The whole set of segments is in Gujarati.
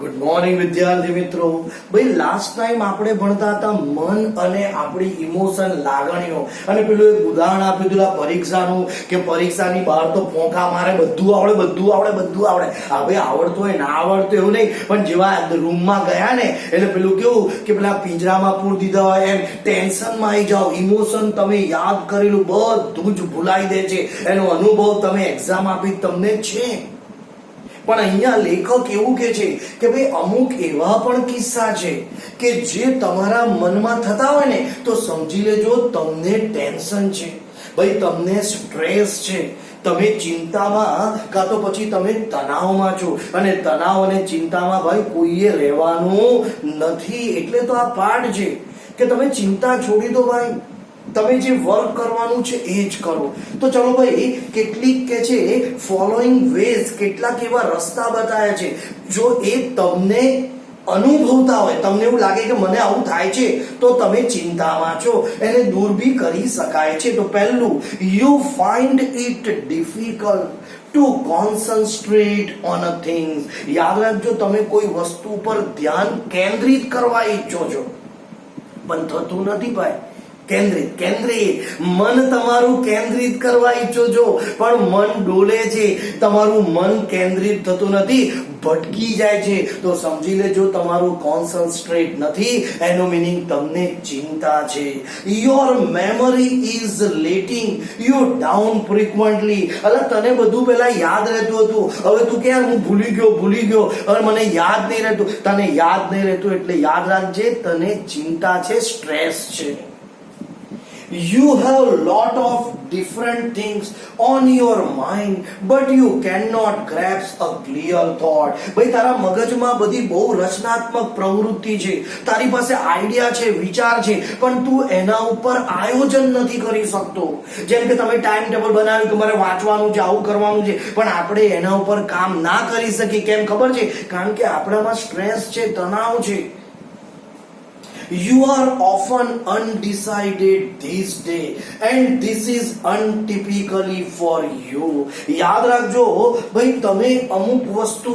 ગુડ મોર્નિંગ વિદ્યાર્થી મિત્રો. ભાઈ લાસ્ટ ટાઈમ આપણે ભણતા હતા મન અને આપણી ઇમોશન, લાગણીઓ, અને પેલું એક ઉદાહરણ આપ્યું હતું પરીક્ષાનું કે પરીક્ષાની બહાર તો ફોંકા મારે, બધું આવડે. હવે આવડતું હોય ના આવડતું એવું નહીં, પણ જેવા રૂમમાં ગયા ને એટલે પેલું કેવું કે પેલા પિંજરામાં પૂરી દીધા હોય એમ ટેન્શનમાં આવી જાઓ. ઇમોશન તમે યાદ કરેલું બધું જ ભૂલાઈ દે છે. એનો અનુભવ તમે એક્ઝામ આપી તમને છે. પણ અહીંયા લેખક એવું કે છે કે ભાઈ અમુક એવા પણ કિસ્સા છે કે જે તમારા મનમાં થતા હોય ને તો સમજી લેજો તમને ટેન્શન છે, ભાઈ તમને સ્ટ્રેસ છે, તમે ચિંતામાં કાં તો પછી તમે તણાવમાં છો. અને તણાવ અને ચિંતામાં ભાઈ કોઈએ રહેવાનું નથી. એટલે તો આ પાઠ છે કે તમે ચિંતા છોડી દો ભાઈ, તમે જે વર્ક કરવાનું છે એ જ કરો. તો ચલો ભાઈ કેટલીક કે છે ફોલોઈંગ વેઝ, કેટલાક એવા રસ્તા બતાવ્યા છે જો એ તમને અનુભવતા હોય, તમને એવું લાગે કે મને આવું થાય છે તો તમે ચિંતામાં છો, એને દૂર બી કરી શકાય છે. તો પહેલું, you find it difficult to concentrate on a things. યાદ રાખજો, તમે કોઈ વસ્તુ પર ધ્યાન કેન્દ્રિત કરવા ઈચ્છો છો પણ થતું નથી ભાઈ. કેન્દ્રિત મન તમારું કેન્દ્રિત કરવા ઈચ્છો છો પણ મન ડોલે છે, તમારું મન કેન્દ્રિત થતું નથી, ભટકી જાય છે. તો સમજી લેજો તમારું કોન્સન્ટ્રેટ નથી, એનો મિનિંગ તમને ચિંતા છે. Your memory is letting you down frequently. અલા તને બધું પહેલા યાદ રહેતું હતું, હવે તું કે હું ભૂલી ગયો, હવે મને યાદ નહીં રહેતું. તને યાદ નહીં રહેતું એટલે યાદ રાખજે તને ચિંતા છે, સ્ટ્રેસ છે. You have lot of different things on your mind but you cannot grasp a clear thought. ભાઈ તારા મગજમાં બધી બહુ રચનાત્મક પ્રવૃત્તિ છે, તારી પાસે આઈડિયા છે, વિચાર છે, પણ તું એના ઉપર આયોજન નથી કરી શકતો. જેમ કે તમે ટાઈમ ટેબલ બનાવ્યું કે મારે વાંચવાનું છે, આવું કરવાનું છે, પણ આપણે એના ઉપર કામ ના કરી શકીએ. કેમ ખબર છે? કારણ કે આપણામાં સ્ટ્રેસ છે, તણાવ છે. You are often undecided these days and this is untypically for you. યાદ રાખજો ભાઈ, તમે અમુક વસ્તુ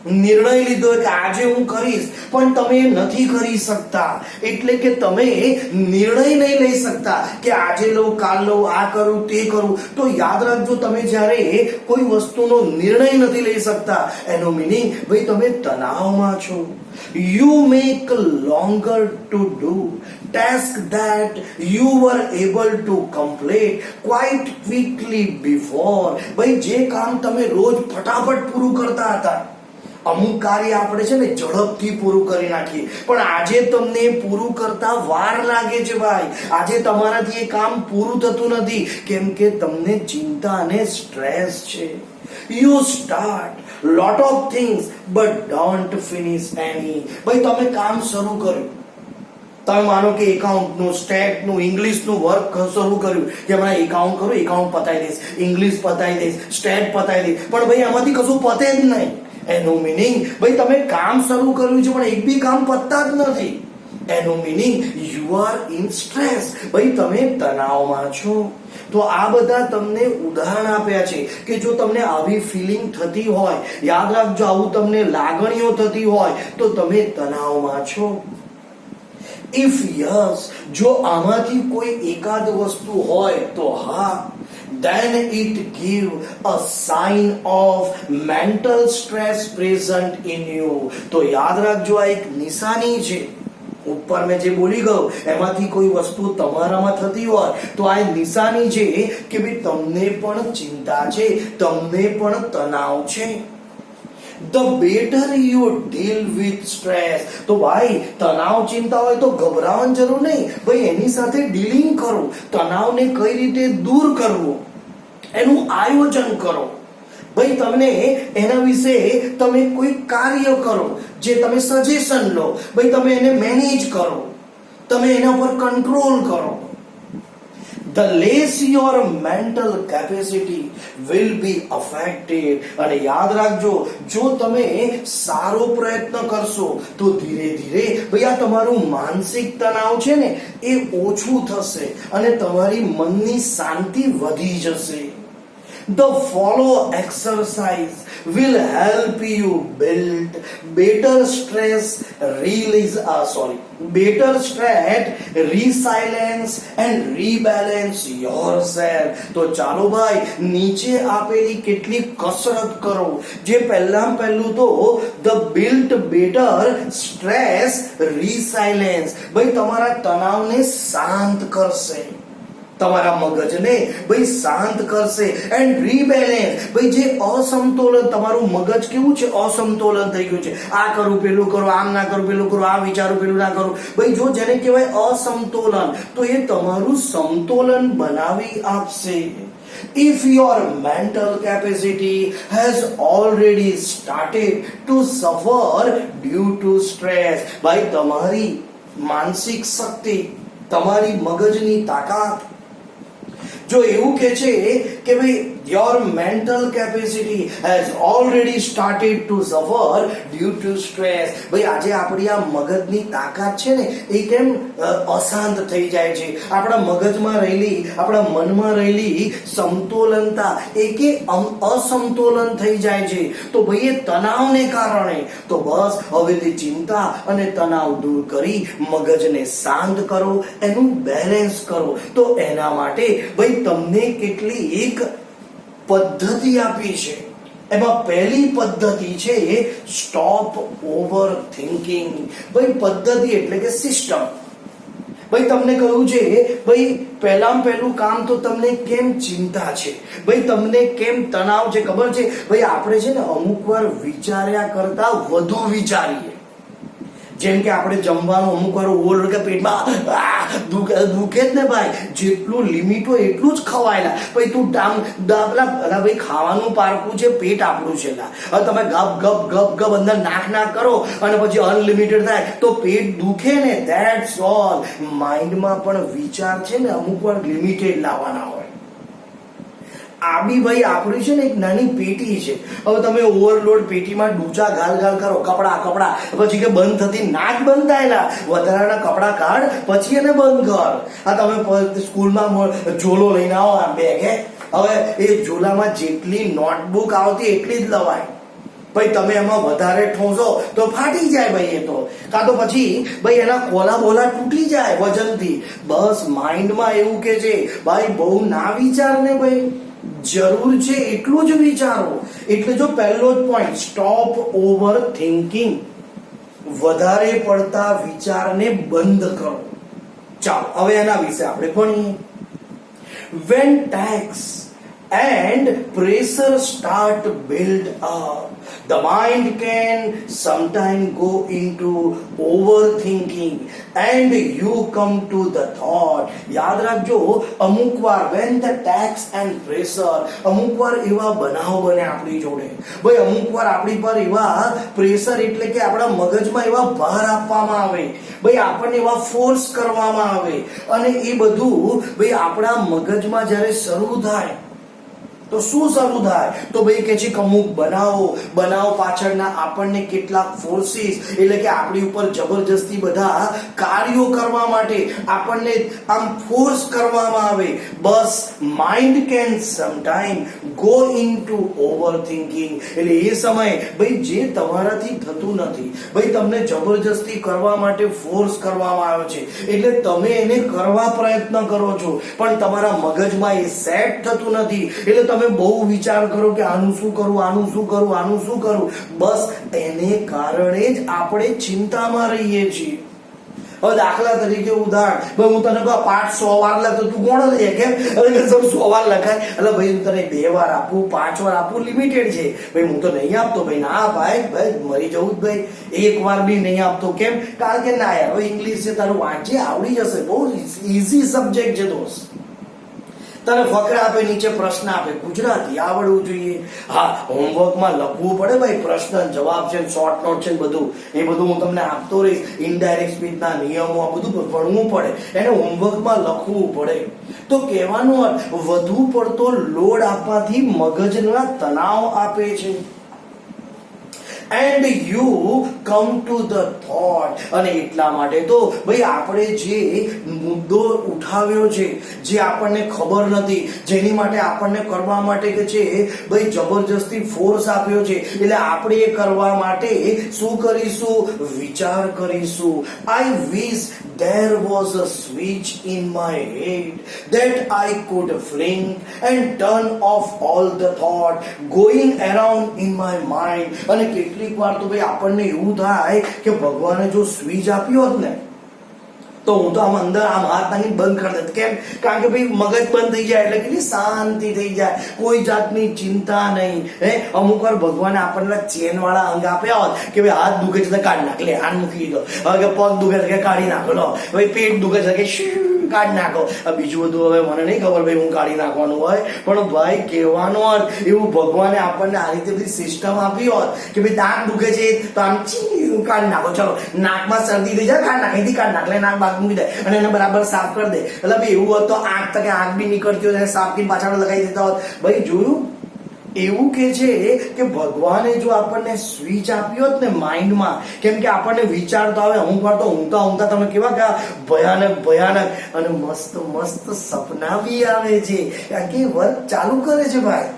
નિર્ણય લીધો કે આજે હું કરીશ પણ તમે નથી કરી શકતા, એટલે કે તમે નિર્ણય નહીં લઈ શકતા કે આજે લઉં, કાલ લઉં, આ કરું, તે કરું. તો યાદ રાખજો, તમે જ્યારે કોઈ વસ્તુનો નિર્ણય નથી લઈ શકતા એનો મિનિંગ ભાઈ તમે તણાવમાં છો. You make longer to do task that you were able to complete quite quickly before. ભાઈ જે કામ તમે રોજ ફટાફટ પૂરું કરતા હતા, અમુક કાર્ય આપણે છે ને ઝડપથી પૂરું કરી નાખીએ, પણ આજે તમને પૂરું કરતા વાર લાગે છે ભાઈ. આજે તમારાથી એ કામ પૂરું થતું નથી કેમ કે તમને ચિંતા અને સ્ટ્રેસ છે. You start lot of things but don't finish any. ભાઈ તમે કામ શરૂ કર્યું, તમે માનો કે એકાઉન્ટનું, સ્ટેટનું, ઇંગ્લિશનું વર્ક શરૂ કર્યું કે હમણાં એકાઉન્ટ કરું, એકાઉન્ટ પતાવી દઈશ, ઇંગ્લિશ પતાવી દઈશ, સ્ટેટ પતાવી દઈશ, પણ ભાઈ આમાંથી કશું પતે જ નહીં. એનું મિનિંગ ભાઈ તમે કામ શરૂ કર્યું છે પણ એક બી કામ પતતા જ નથી. એનું meaning you are in stress, ભાઈ તમે તણાવમાં છો. તો આ બધા તમને ઉદાહરણ આપ્યા છે કે જો તમને આવી ફિલિંગ થતી હોય, યાદ રાખજો આવું તમને લાગણીઓ થતી હોય તો તમે તણાવમાં છો. ઇફ યસ, જો આમાંથી કોઈ એકાદ વસ્તુ હોય તો હા, then it give a sign of mental stress present in you. તો યાદ રાખજો આ એક નિશાની છે. ઉપર મેં જે બોલી ગયો એમાંથી કોઈ વસ્તુ તમારામાં થતી હોય તો આ નિશાની છે કે ભાઈ તમને પણ ચિંતા છે, તમને પણ તણાવ છે. The better you deal with stress. તો ભાઈ તણાવ, ચિંતા હોય તો ગભરાવાની જરૂર નહીં ભાઈ, એની સાથે ડીલિંગ કરો. તણાવને કઈ રીતે દૂર કરવો એનું આયોજન કરો. ભાઈ તમને એના વિશે તમે કોઈ કાર્ય કરો, જે તમે સજેશન લો, ભાઈ તમે એને મેનેજ કરો, તમે એના પર કંટ્રોલ કરો. The less your mental capacity will be affected. અને યાદ રાખજો, જો તમે સારો પ્રયત્ન કરશો તો ધીરે ધીરે ભાઈ આ તમારું માનસિક તણાવ છે ને એ ઓછું થશે અને તમારી મનની શાંતિ વધી જશે. The follow exercise will help you build better stress release better stress resilience and rebalance yourself. તો ચાલો ભાઈ નીચે આપેલી કેટલીક કસરત કરો. જે પહેલું તો the build better stress resilience ભાઈ તમારા તણાવને શાંત કરશે, તમારા મગજને ભાઈ શાંત કરશે. એન્ડ રીબેલેન્સ ભાઈ જે અસમતોલન, તમારું મગજ કેવું છે, અસમતોલન થઈ ગયું છે, આ કરું પેલું કરું, આમ ના કરું પેલું કરું, આ વિચારું પેલું ના કરું ભાઈ, જો જેને કહેવાય અસમતોલન, તો એ તમારું સમતોલન બનાવી આપશે. If your mental capacity has already started to suffer due to stress ભાઈ તમારી માનસિક શક્તિ, તમારી મગજની તાકાત જો એવું કે છે કે ભાઈ your mental capacity has already started to suffer due to stress ભાઈ આજે આપણી આ મગજની તાકાત છે ને એ કેમ અશાંત થઈ જાય છે, આપણા મગજમાં રહેલી, આપણા મનમાં રહેલી સમતોલનતા એ કે અસમતોલન થઈ જાય છે. તો ભાઈ એ તણાવને કારણે, તો બસ હવેથી ચિંતા અને તણાવ દૂર કરી મગજને શાંત કરો, એનું બેલેન્સ કરો. તો એના માટે ભાઈ તમને કેટલીક પદ્ધતિ આપી છે. એમાં પહેલી પદ્ધતિ છે સ્ટોપ ઓવર થિંકિંગ. ભાઈ પદ્ધતિ એટલે કે સિસ્ટમ. ભાઈ તમને કહ્યું છે ભાઈ પહેલું કામ તો તમને કેમ ચિંતા છે, ભાઈ તમને કેમ તણાવ છે ખબર છે ભાઈ, આપણે છે ને અમુક વાર વિચાર્યા કરતા વધુ વિચારીએ. જેમ કે આપણે જમવાનું અમુક વાર ઓવર કે પેટમાં દુખે જ ને ભાઈ, જેટલું લિમિટ હોય એટલું જ ખવાયેલા. ભાઈ તું ભાઈ ખાવાનું પારકું છે, પેટ આપણું છે. હવે તમે ગપ ગપ ગપ ગપ અંદર નાક કરો અને પછી અનલિમિટેડ થાય તો પેટ દુખે ને. That's all. માઇન્ડમાં પણ વિચાર છે ને અમુક વાર લિમિટેડ લાવવાના હોય. આ બી ભાઈ આપણી છે ને એક નાની પેટી છે. હવે તમે ઓવરલોડ પેટીમાં ડૂચા ઘાલ કરો, કપડા પછી કે બંધ થતી નાક બંધ થાયેલા, વધારાના કપડા કાઢ પછી એને બંધ કર. આ તમે સ્કૂલમાં ઝોલો લઈને આવો, આ બેગ હવે એ ઝોલામાં જેટલી નોટબુક આવતી એટલી જ લવાય. ભાઈ તમે એમાં વધારે ઠોંસો તો ફાટી જાય ભાઈ, એ તો કાં તો પછી ભાઈ એના કોલા બોલા તૂટી જાય વજનથી. બસ માઇન્ડમાં એવું કે છે ભાઈ બહુ ના વિચાર ને ભાઈ, જરૂર છે એટલું જ વિચારો. એટલે જો પહેલો જ પોઈન્ટ સ્ટોપ ઓવર થિંકિંગ, વધારે પડતા વિચારને બંધ કરો. ચાલો હવે એના વિશે આપણે ભણીએ. when tax and pressure start build up, the mind can sometimes go into overthinking and you come to the thought. યાદ રાખજો અમુક વાર when the tax and pressure, અમુક વાર એવા બનાવ બને આપણી જોડે ભાઈ, અમુક વાર આપણી પર એવા પ્રેશર એટલે કે આપણા મગજમાં એવા ભાર આપવામાં આવે ભાઈ, આપણને એવા ફોર્સ કરવામાં આવે અને એ બધું ભાઈ આપણા મગજમાં જ્યારે શરૂ થાય તો શું શરૂ થાય, તો ભાઈ કે છે કે અમુક બનાવ પાછળના આપણને કેટલાક ફોર્સિસ એટલે કે આપણી ઉપર જબરજસ્તી બધા કાર્યો કરવા માટે આપણને આમ ફોર્સ કરવામાં આવે. બસ mind can sometime go into overthinking. એટલે એ સમયે ભાઈ જે તમારાથી થતું નથી, ભાઈ તમને જબરજસ્તી કરવા માટે ફોર્સ કરવામાં આવ્યો છે એટલે તમે એને કરવા પ્રયત્ન કરો છો પણ તમારા મગજમાં એ સેટ થતું નથી. એટલે તમે બહુ વિચાર કરો કે આનું શું કરું, આનું શું કરું, આનું શું કરું. બસ એને કારણે જ આપણે ચિંતામાં રહીએ છીએ. હવે દાખલા તરીકે ઉદાહરણ, ભાઈ હું તને કહું પાઠ 100 વાર લખતો, તું કોણ લે કેમ 100 વાર લખાય, એટલે ભાઈ હું તને 2 વાર આપું, 5 વાર આપું, લિમિટેડ છે ભાઈ, હું તો નહીં આપતો ભાઈ. ના ભાઈ મરી જવું જ ભાઈ, 1 વાર બી નહીં આપતો. કેમ? કારણ કે ના યાર હવે ઇંગ્લિશ છે તારું વાંચે આવડી જશે, બહુ ઈઝી સબ્જેક્ટ છે દોસ્ત. તને ફકરા આપે, નીચે પ્રશ્ન આપે, ગુજરાતી આવડવું જોઈએ. હા હોમવર્કમાં લખવું પડે ભાઈ, પ્રશ્ન જવાબ છે, શોર્ટ નોટ છે, બધું એ બધું હું તમને આપતો રહીશ. ઇનડાયરેક્ટ સ્પીચના નિયમો આ બધું ભણવું પડે, એને હોમવર્કમાં લખવું પડે. તો કહેવાનો અર્થ વધુ પડતો લોડ આપવાથી મગજના તણાવ આપે છે. and you come to the thought. અને એટલા માટે તો ભાઈ આપણે જે મુદ્દો ઉઠાવ્યો છે, જે આપણને ખબર નથી, જેની માટે આપણને કરવા માટે કે છે ભાઈ જબરજસ્તી ફોર્સ આપ્યો છે, એટલે આપણે એ કરવા માટે શું કરીશું? વિચાર કરીશું. I wish there was a switch in my head that I could fling and turn off all the thought going around in my mind. અને કેટલીક વાર તો ભાઈ આપણને એવું થાય કે ભગવાને જો સ્વિચ આપ્યો હોત ને તો હું તો આમ અંદર આમ હાથ નાખી બંધ કરી દેત. કેમ? કારણ કે ભાઈ મગજ બંધ થઈ જાય એટલે કેટલી શાંતિ થઈ જાય, કોઈ જાતની ચિંતા નહીં. અમુક વાર ભગવાને આપણને ચેન વાળા અંગ આપ્યા હોત કે ભાઈ હાથ દુખે છે તો કાઢી નાખ, લે હાથ મૂકી દો. હવે કે પગ દુખે છે કે કાઢી નાખો, લો ભાઈ પેટ દુખે છે કે કાઢી નાખો. બીજું બધું હવે મને નહીં ખબર ભાઈ હું કાઢી નાખવાનું હોય, પણ ભાઈ કહેવાનો અર્થ એવું ભગવાને આપણને આ રીતે બધી સિસ્ટમ આપી હોત કે ભાઈ દાંત દુખે છે તો આમ કાઢી નાખો, ચલો નાકમાં શરદી થઈ જાય કાઢી નાખ, અહીંથી કાઢી નાખ, લે નાક બાગ મૂકી દે અને એને બરાબર સાફ કરી દે. એટલે ભાઈ એવું હોત તો આંખ તકે આંખ બી નીકળતી હોય સાફ કરીને પાછળ લગાવી દેતા હોત. ભાઈ જોયું? એવું કે છે કે ભગવાને જો આપણને સ્વિચ આપી હોત ને માઇન્ડમાં, કેમ કે આપણને વિચાર તો આવે, અમુક વાર તો ઊંઘતા ઊંઘતા તમે કેવા કે ભયાનક ભયાનક અને મસ્ત મસ્ત સપના બી આવે છે, કારણ કે વર્ક ચાલુ કરે છે ભાઈ.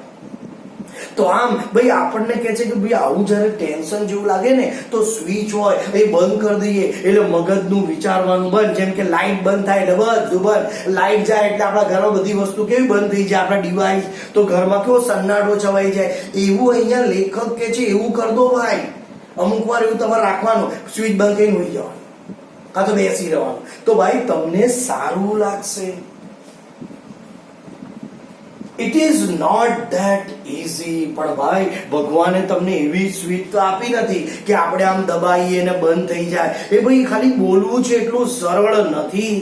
તો આમ ભાઈ આપણને કહે છે કે ભાઈ આવું જયારે ટેન્શન જેવું લાગે ને તો સ્વિચ હોય એ બંધ કરી દઈએ એટલે મગજનું વિચારવાનું બંધ. જેમ કે લાઈટ બંધ થાય એટલે બધું બંધ, લાઈટ જાય એટલે આપણા ઘરમાં બધી વસ્તુ કેવી બંધ થઈ જાય, આપણા ડિવાઇસ તો ઘરમાં કેવો સન્નાટો છવાઈ જાય. એવું અહીંયા લેખક કે છે એવું કર દો ભાઈ. અમુક વાર એવું તમારે રાખવાનું, સ્વિચ બંધ કરીને હોઈ જવાનું કાં તો બેસી રહેવાનું, તો ભાઈ તમને સારું લાગશે. It is not that easy. પણ ભાઈ ભગવાને તમને એવી સ્વીટ તો આપી નથી કે આપણે આમ દબાઈએ ને બંધ થઈ જાય. એ ભાઈ ખાલી બોલવું છે એટલું સરળ નથી.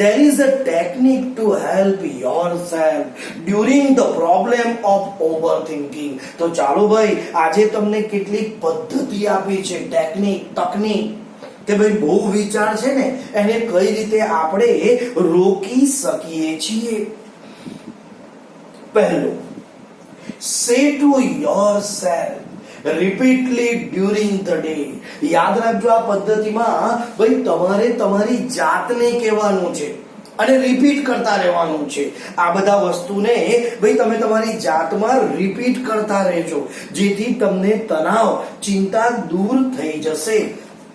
There is a technique to help yourself during the problem of overthinking. તો ચાલો ભાઈ આજે તમને કેટલીક પદ્ધતિ આપી છે, તકનીક કે ભાઈ બહુ વિચાર છે ને એને કઈ રીતે આપણે રોકી શકીએ છીએ. પહેલું, say to yourself repeatedly during the day. યાદ રાખજો આ પદ્ધતિમાં ભાઈ તમારે તમારી જાતને કહેવાનું છે અને રિપીટ કરતા રહેવાનું છે. આ બધા વસ્તુને ભાઈ તમે તમારી જાતમાં રિપીટ કરતા રહેજો, જેથી તમને તણાવ ચિંતા દૂર થઈ જશે.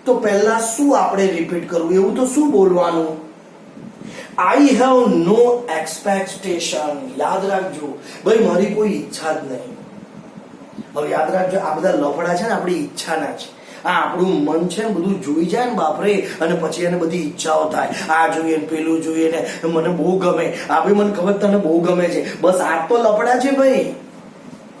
તો પહેલા શું આપણે રિપીટ કરવું? એવું તો શું બોલવાનું? I have no expectation. યાદ રાખજો ભાઈ મારી કોઈ ઈચ્છા જ નહીં. હવે યાદ રાખજો આ બધા લફડા છે ને આપણી ઈચ્છાના છે. આ આપણું મન છે ને બધું જોઈ જાય ને બાપરે, અને પછી એને બધી ઈચ્છાઓ થાય, આ જોઈએ ને પેલું જોઈએ ને મને બહુ ગમે, આ ભાઈ મને ખબર તને બહુ ગમે છે, બસ આ તો લફડા છે ભાઈ.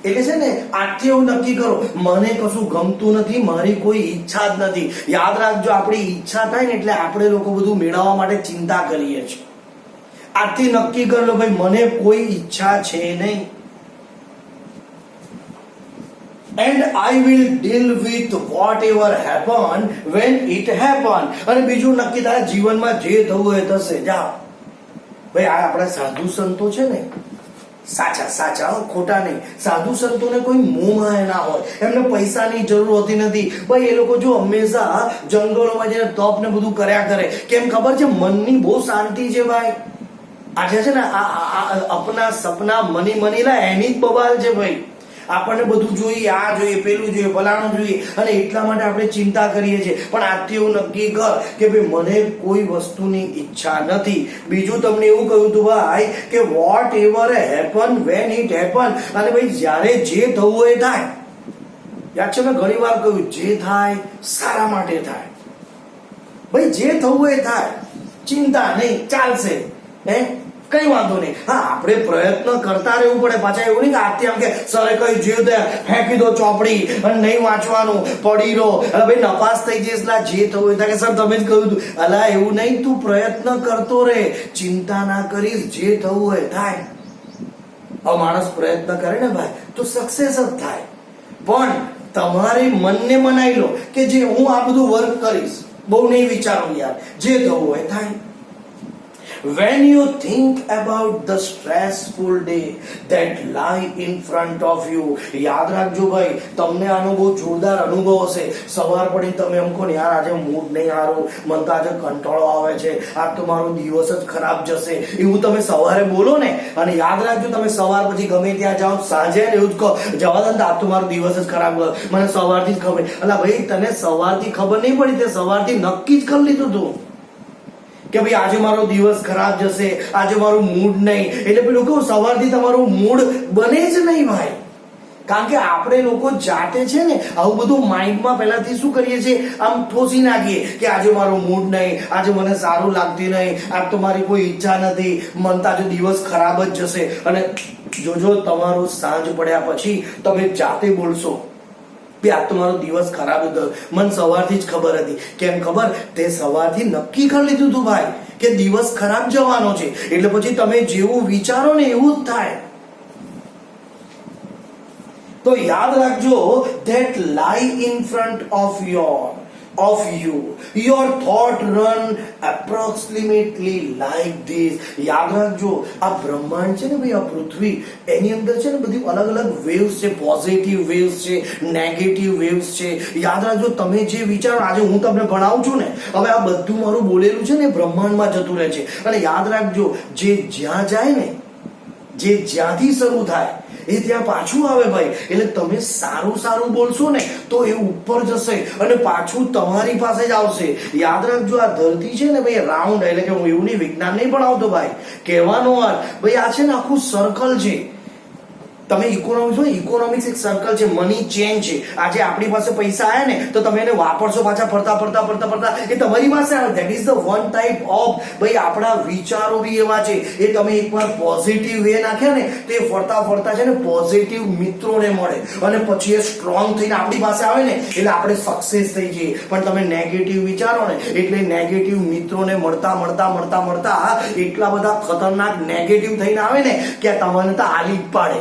એટલે છે ને આજથી એવું નક્કી કરો મને કશું ગમતું નથી, મારી કોઈ ઈચ્છા જ નથી. યાદ રાખજો આપણી ઈચ્છા થાય ને એટલે આપણે લોકો બધું મેળવવા માટે ચિંતા કરીએ છીએ. આજથી નક્કી કરી લો ભાઈ મને કોઈ ઈચ્છા છે નહીં. And I will deal with whatever happen when it happen. અને બીજું નક્કી તારા જીવનમાં જે થવું હોય થશે. જા ભાઈ આ આપણા સાધુ સંતો છે ને, સાચા ખોટા નહીં. સાધુ સંતોને કોઈ મોહ માયા ના હોય, એમને પૈસાની જરૂર હોતી નથી ભાઈ. એ લોકો જો હંમેશા જંગલોમાં જઈને તપ ને બધું કર્યા કરે. કેમ ખબર છે? મનની બહુ શાંતિ છે ભાઈ. આજે છે ને અપના સપના મની લા એની જ બબાલ છે ભાઈ. આપણને બધું જોઈએ, આ જોઈએ, પેલું જોઈએ, ફલાણું જોઈએ, અને એટલા માટે આપણે ચિંતા કરીએ છીએ. પણ આજથી એવું નક્કી કર કે ભાઈ મને કોઈ વસ્તુની ઈચ્છા નથી. બીજું તમને એવું કહ્યું હતું ભાઈ કે whatever happen when it happen. અને ભાઈ જ્યારે જે થવું હોય એ થાય. યાદ છે મેં ઘણી વાર કહ્યું જે થાય સારા માટે થાય. ભાઈ જે થવું હોય એ થાય, ચિંતા નહીં, ચાલશે. કઈ વાંધો નહીં. હા આપણે પ્રયત્ન કરતા રહેવું પડે. પાછા એવું નહીં કે આજથી આમ કે સરે કઈ જીવ ફેંકી દો ચોપડી અને નહીં વાંચવાનું, પડી રહો, ભાઈ નપાસ થઈ જઈશ. જે થવું હોય કે સર તમે જ કહ્યું હતું. અલા એવું નહીં, તું પ્રયત્ન કરતો રહે, ચિંતા ના કરીશ, જે થવું હોય થાય. હવે માણસ પ્રયત્ન કરે ને ભાઈ તો સક્સેસ જ થાય. પણ તમારે મનને મનાઈ લો કે જે હું આ બધું વર્ક કરીશ, બહુ નહીં વિચારું યાર, જે થવું હોય થાય. When you think about the stressful day that lie in front of you, યાદ રાખજો ભાઈ, તમને આનો બહુ જોરદાર અનુભવ હશે. સવાર પડી તમે એમ કહો ને યાર આજે મૂડ નહીં સારું, મને તો આજે કંટાળો આવે છે, આજ તો મારો દિવસ જ ખરાબ જશે, એવું તમે સવારે બોલો ને. અને યાદ રાખજો તમે સવાર પછી ગમે ત્યાં જાઓ, સાંજે એવું જ કહો જવા દો આજ તો મારો દિવસ જ ખરાબ ગયો, મને સવારથી જ ખબર. અલા ભાઈ તને સવારથી ખબર નહીં પડી, તે સવારથી નક્કી જ કરી લીધું તું કે ભાઈ આજે મારો દિવસ ખરાબ જશે, આજે મારું મૂડ નહીં. એટલે પેલું કહું સવારથી તમારું મૂડ બને જ નહીં ભાઈ. કારણ કે આપણે લોકો જાતે છે ને આવું બધું માઇન્ડમાં પહેલાથી શું કરીએ છીએ, આમ ઠોસી નાખીએ કે આજે મારો મૂડ નહીં, આજે મને સારું લાગતી નહીં, આજ તો મારી કોઈ ઈચ્છા નથી, મન તો આજે દિવસ ખરાબ જ જશે. અને જોજો તમારું સાંજ પડ્યા પછી તમે જાતે બોલશો કે આજ તો મારો દિવસ ખરાબ હતો, મને સવારથી જ ખબર હતી. કેમ ખબર? તે સવારથી નક્કી કરી લીધું તું ભાઈ કે દિવસ ખરાબ જવાનો છે, એટલે પછી તમે જેવું વિચારો ને એવું જ થાય. તો યાદ રાખજો, that lie in front of you, your thought run approximately like this. યાદ રાખજો, આ બ્રહ્માંડ છે ને ભાઈ, આ પૃથ્વી, એની અંદર છે ને બધી અલગ અલગ વેવ્સ છે, પોઝિટિવ વેવ્સ છે, નેગેટિવ વેવ્સ છે. યાદ રાખજો, તમે જે વિચારો આજે હું તમને ભણાવું છું ને, હવે આ બધું મારું બોલેલું છે ને બ્રહ્માંડમાં જતું રહે છે. અને યાદ રાખજો, જે જ્યાં જાય ને, જે જ્યાંથી શરૂ થાય એ ત્યાં પાછું આવે ભાઈ. એટલે તમે સારું સારું બોલશો ને તો એ ઉપર જશે અને પાછું તમારી પાસે જ આવશે. યાદ રાખજો, આ ધરતી છે ને ભાઈ રાઉન્ડ, એટલે કે હું એવું નહીં વિજ્ઞાન નહીં ભણાવતો ભાઈ, કહેવાનો અર્થ ભાઈ આ છે ને આખું સર્કલ છે. તમે ઇકોનોમિક્સ એક સર્કલ છે, મની ચેન છે. આજે આપણી પાસે પૈસા આવ્યા ને તો તમે એને વાપરશો, પાછા ફરતા એ તમારી પાસે આવે. That is the one type of ભાઈ આપણા વિચારો બી એવા છે. એ તમે એકવાર પોઝિટિવ વે નાખ્યા ને તો એ ફરતા છે ને પોઝિટિવ મિત્રોને મળે અને પછી એ સ્ટ્રોંગ થઈને આપણી પાસે આવે ને એટલે આપણે સક્સેસ થઈ જઈએ. પણ તમે નેગેટિવ વિચારો ને એટલે નેગેટિવ મિત્રોને મળતા એટલા બધા ખતરનાક નેગેટિવ થઈને આવે ને કે તમને તો આલી જ પાડે.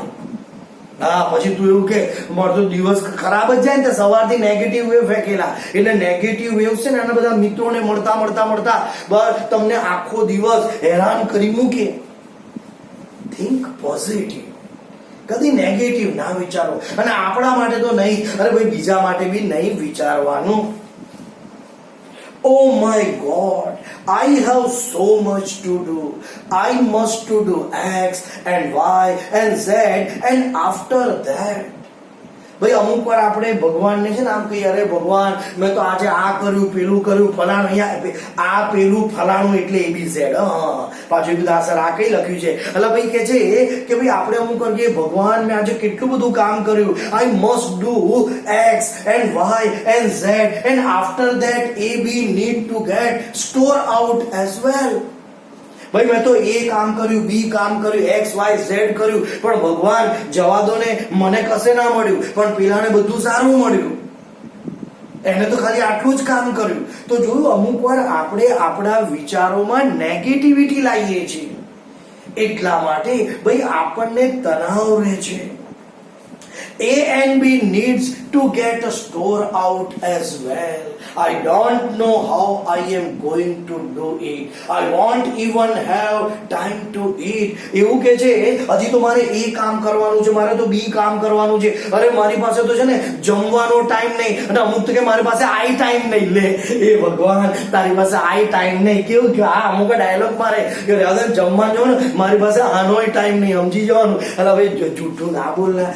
હા, પછી તું એવું કે મારો દિવસ ખરાબ જ જાય ને, સવારથી નેગેટિવ વેવ ફેંકેલા. એટલે નેગેટિવ વેવ છે ને આના બધા મિત્રોને મળતા બસ તમને આખો દિવસ હેરાન કરી મૂકે. થિંક પોઝિટિવ, કદી નેગેટિવ ના વિચારો. અને આપણા માટે તો નહીં, અરે ભાઈ બીજા માટે બી નહીં વિચારવાનું. Oh my God, I have so much to do. I must to do X and Y and Z and after that. ભાઈ અમુક વાર આપણે ભગવાનને છે ને આમ કહીએ, અરે ભગવાન મેં તો આજે આ કર્યું, પેલું કર્યું, ફલાણું, અહીંયા આ પેલું ફલાણું એટલે ABZ. પાછું કીધું સર આ કઈ લખ્યું છે? એટલે ભાઈ કે છે કે ભાઈ આપણે અમુક કરીએ, ભગવાન મેં આજે કેટલું બધું કામ કર્યું, I must do X and Y and Z and after that AB need to get store out as well. ભાઈ મેં તો એ કામ કર્યું, બી કામ કર્યું, X Y Z કર્યું, પણ ભગવાન જવા દો ને, મને કશે ના મળ્યું, પણ પેલાને બધું સારું મળ્યું, એને તો ખાલી આટલું જ કામ કર્યું. તો જોયું, અમુક વાર આપણે આપણા વિચારોમાં નેગેટિવિટી લાવીએ છીએ, એટલા માટે ભાઈ આપણને તણાવ રહે છે. A and B needs to get a store out as well. I don't know how I am going to do it. I won't even have time to eat. એવું કે છે હજી તો મારે એ કામ કરવાનું છે, મારે તો બી કામ કરવાનું છે, અરે મારી પાસે તો છે ને જમવાનો ટાઈમ નહીં, અને અમુક તો કે મારી પાસે આઈ ટાઈમ નહીં. લે એ ભગવાન, તારી પાસે આઈ ટાઈમ નહીં કેવું કે આ અમુક ડાયલોગ મારે કે જમવા જો ને મારી પાસે આનોય ટાઈમ નહીં, સમજી જવાનું. એટલે ભાઈ જૂઠું ના બોલ ને.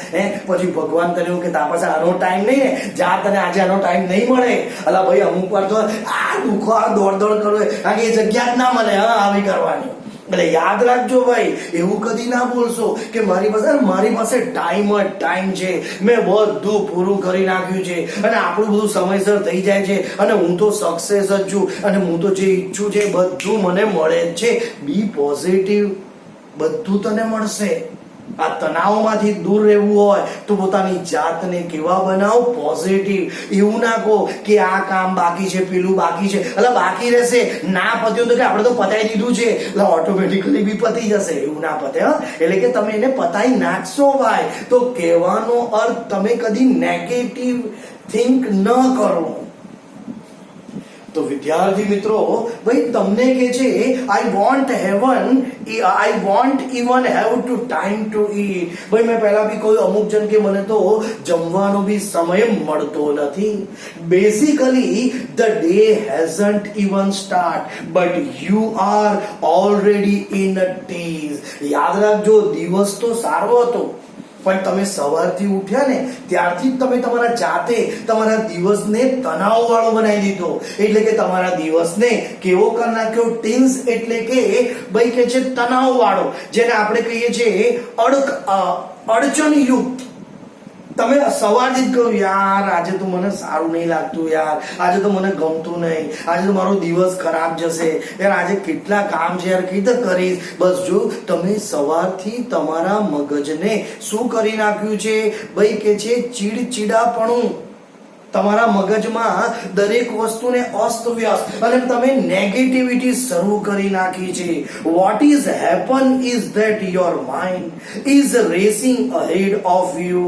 પછી ભગવાન તને એવું કે તારા પાસે આનો ટાઈમ નહીં ને, જા તને આજે આનો ટાઈમ નહીં મળે. અલા ભાઈ અમુક વાર તો આ દુખો આ દોડ કરવું, કારણ કે એ જગ્યા જ ના મળે આવી કરવાની. એટલે યાદ રાખજો ભાઈ, એવું કદી ના બોલશો કે મારી પાસે ટાઈમ છે, મેં બધું પૂરું કરી નાખ્યું છે અને આપણું બધું સમયસર થઈ જાય છે અને હું તો સક્સેસ જ છું અને હું તો જે ઈચ્છું છે બધું મને મળે જ છે. બી પોઝિટિવ, બધું તને મળશે. આ તણાવમાંથી દૂર રહેવું હોય તો પોતાની જાતને કેવા બનાવો? પોઝિટિવ. એવું ના કહો કે આ કામ બાકી છે, પેલું બાકી છે, એટલે બાકી રહેશે, ના પત્યું તો કે આપણે તો પતાઈ દીધું છે એટલે ઓટોમેટિકલી બી પતી જશે. એવું ના પતે. એટલે કે તમે એને પતાઈ નાખશો ભાઈ. તો કહેવાનો અર્થ તમે કદી નેગેટિવ થિંક ન કરો. તો વિદ્યાર્થી મિત્રો ભાઈ તમને કે છે I want even have to time to eat. ભાઈ મેં પહેલા બી કહ્યું અમુક જણ કે મને તો જમવાનો બી સમય મળતો નથી. Basically the day hasn't even start but you are already in a tease. યાદ રાખજો દિવસ તો સારો હતો પણ તમે સવારથી ઉઠ્યા ને ત્યારથી જ તમે તમારા જાતે તમારા દિવસને તણાવ વાળો બનાવી દીધો. એટલે કે તમારા દિવસને કેવો કરી નાખ્યો? ટીન્સ એટલે કે ભાઈ કે છે તણાવ વાળો, જેને આપણે કહીએ છીએ અડચણયુક્ત. તમે સવારથી જ કહ્યું યાર આજે તો મને સારું નહીં લાગતું, યાર આજે તો મને ગમતું નહીં, આજે તો મારો દિવસ ખરાબ જશે, યાર આજે કેટલા કામ છે યાર, કઈ રીતે કરીશ. બસ જો તમે સવારથી તમારા મગજને શું કરી નાખ્યું છે ભાઈ કે છે ચીડચીડાપણું. તમારા મગજમાં દરેક વસ્તુને અસ્તવ્યસ્ત અને તમે નેગેટિવિટી શરૂ કરી નાખી છે. What is happen is that your mind is racing ahead of you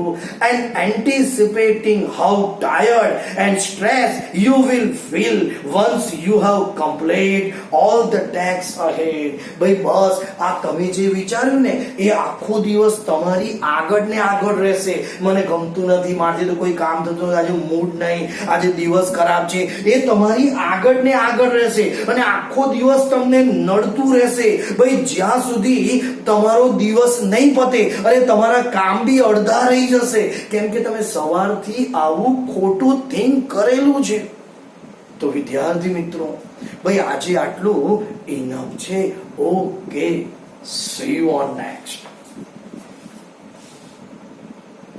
and anticipating how tired and stress you will feel once you have complete all the task ahead. ભાઈ બસ આ તમે જે વિચાર્યું ને એ આખો દિવસ તમારી આગળ ને આગળ રહેશે. મને ગમતું નથી, મારાથી તો કોઈ કામ થતું નથી, આજે મૂડ નહીં, આજે દિવસ ખરાબ છે, એ તમારી આગળ ને આગળ રહેશે અને આખો દિવસ તમને નડતું રહેશે. ભાઈ જ્યાં સુધી તમારો દિવસ નહીં પતે અને તમારા કામ બી અડધા રહી જશે, કેમ કે તમે સવારથી આવું ખોટું થિંક કરેલું છે. તો વિદ્યાર્થી મિત્રો ભાઈ આજે આટલું ઇનફ છે. Okay, C you on next.